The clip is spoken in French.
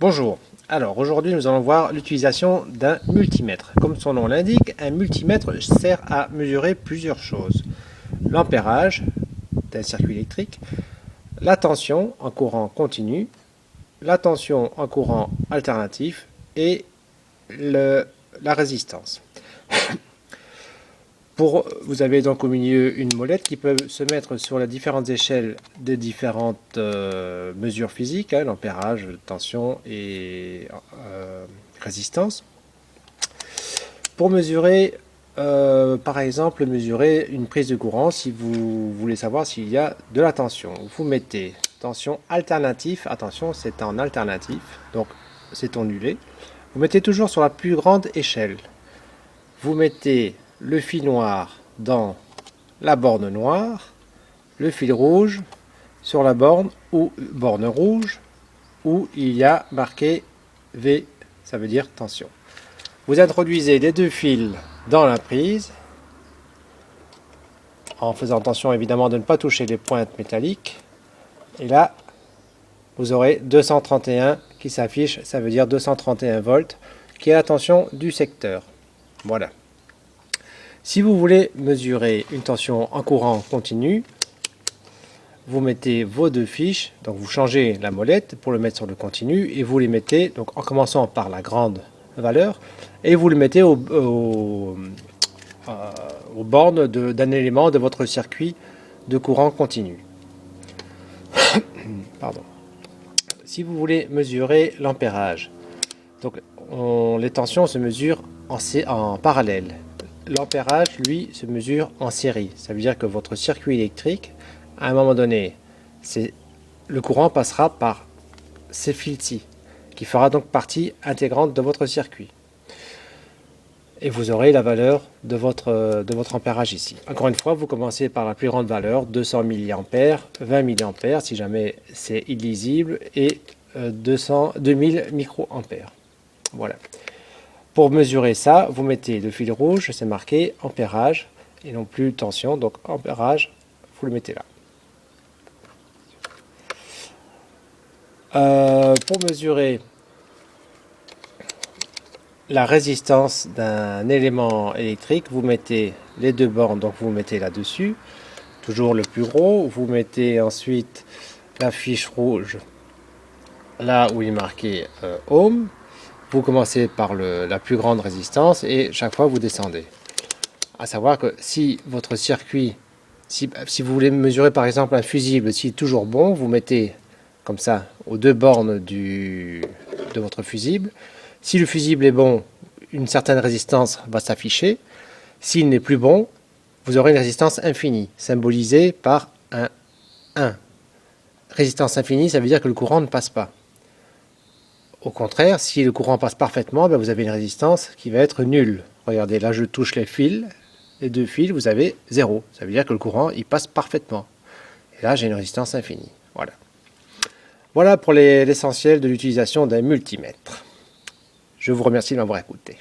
Bonjour, alors aujourd'hui nous allons voir l'utilisation d'un multimètre. Comme son nom l'indique, un multimètre sert à mesurer plusieurs choses. L'ampérage d'un circuit électrique, la tension en courant continu, la tension en courant alternatif et la résistance. Vous avez donc au milieu une molette qui peut se mettre sur les différentes échelles des différentes mesures physiques, l'ampérage, tension et résistance. Pour mesurer, par exemple, mesurer une prise de courant, si vous voulez savoir s'il y a de la tension, vous mettez tension alternatif, attention c'est en alternatif, donc c'est ondulé. Vous mettez toujours sur la plus grande échelle. Vous mettez le fil noir dans la borne noire, le fil rouge sur la borne ou borne rouge où il y a marqué V, ça veut dire tension. Vous introduisez les deux fils dans la prise en faisant attention évidemment de ne pas toucher les pointes métalliques et là vous aurez 231 qui s'affiche, ça veut dire 231 volts qui est la tension du secteur. Voilà. Si vous voulez mesurer une tension en courant continu, vous mettez vos deux fiches, donc vous changez la molette pour le mettre sur le continu et vous les mettez donc en commençant par la grande valeur et vous le mettez aux bornes d'un élément de votre circuit de courant continu. Pardon. Si vous voulez mesurer l'ampérage, donc les tensions se mesurent en parallèle. L'ampérage, lui, se mesure en série. Ça veut dire que votre circuit électrique, à un moment donné, le courant passera par ces fils-ci, qui fera donc partie intégrante de votre circuit. Et vous aurez la valeur de votre ampérage ici. Encore une fois, vous commencez par la plus grande valeur, 200 mA, 20 mA, si jamais c'est illisible, et 2000 microampères. Voilà. Pour mesurer ça, vous mettez le fil rouge, c'est marqué ampérage, et non plus tension, donc ampérage, vous le mettez là. Pour mesurer la résistance d'un élément électrique, vous mettez les deux bornes, donc vous mettez là-dessus, toujours le plus gros, vous mettez ensuite la fiche rouge, là où il est marqué ohm. Vous commencez par la plus grande résistance et chaque fois vous descendez. À savoir que si votre circuit, si vous voulez mesurer par exemple un fusible, s'il est toujours bon, vous mettez comme ça aux deux bornes de votre fusible. Si le fusible est bon, une certaine résistance va s'afficher. S'il n'est plus bon, vous aurez une résistance infinie, symbolisée par un 1. Résistance infinie, ça veut dire que le courant ne passe pas. Au contraire, si le courant passe parfaitement, vous avez une résistance qui va être nulle. Regardez, là je touche les fils, les deux fils, vous avez 0. Ça veut dire que le courant il passe parfaitement. Et là j'ai une résistance infinie. Voilà. Voilà pour l'essentiel de l'utilisation d'un multimètre. Je vous remercie de m'avoir écouté.